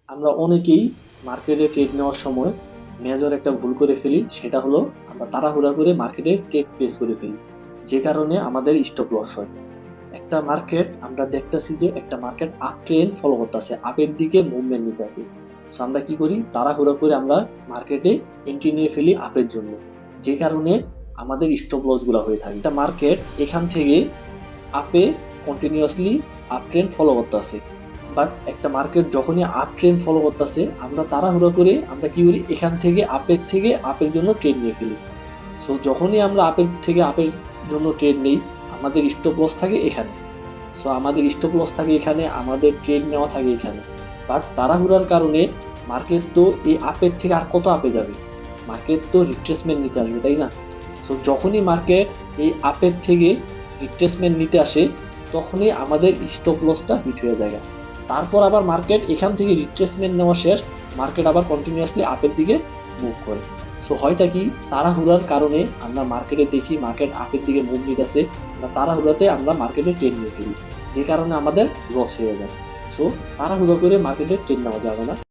আমরা অনেকেই মার্কেটে ট্রেড নেওয়ার সময় মেজর একটা ভুল করে ফেলি, সেটা হলো আমরা তাড়াহুড়া করে মার্কেটে ট্রেড প্লেস করে ফেলি, যে কারণে আমাদের স্টপ লস হয়। একটা মার্কেট আমরা দেখতেছি যে একটা মার্কেট আপ ট্রেন্ড ফলো করতেছে, আপের দিকে মুভমেন্ট নিতেছে। সো আমরা কি করি, তাড়াহুড়া করে আমরা মার্কেটে এন্ট্রি নিয়ে ফেলি আপের জন্য, যে কারণে আমাদের স্টপ লস গুলা হয়ে থাকে। একটা মার্কেট এখান থেকে আপে কন্টিনিউয়াসলি আপ ট্রেন্ড ফলো করতেছে, বাট একটা মার্কেট যখনই আপ ট্রেন্ড ফলো করতেছে আমরা তাড়াহুড়ো করে আমরা কি করি, এখান থেকে আপের জন্য ট্রেড নিয়ে ফেলি। সো যখনই আমরা আপের জন্য ট্রেড নেই, আমাদের স্টপ লস থাকে এখানে। সো আমাদের স্টপ লস থাকে এখানে, আমাদের ট্রেড নেওয়া থাকে এখানে। বাট তাড়াহুড়ার কারণে মার্কেট তো এই আপের থেকে আর কত আপে যাবে, মার্কেট তো রিট্রেসমেন্ট নিতে আসবে, তাই না? সো যখনই মার্কেট এই আপের থেকে রিট্রেসমেন্ট নিতে আসে, তখনই আমাদের স্টপ লসটা হিট হয়ে যায়। তারপর আবার মার্কেট এখান থেকে রিট্রেসমেন্ট নেওয়া শেষ, মার্কেট আবার কন্টিনিউয়াসলি আপের দিকে মুভ করে। সো হয়টা কি, তাড়াহুড়ার কারণে আমরা মার্কেটে দেখি মার্কেট আপের দিকে মুভ নিতেছে, আমরা তাড়াহুড়াতে আমরা মার্কেটে ট্রেড নিয়ে ফেলি, যে কারণে আমাদের লস হয়ে যায়। সো তাড়াহুড়ো করে মার্কেটে ট্রেড নেওয়া যাবে না।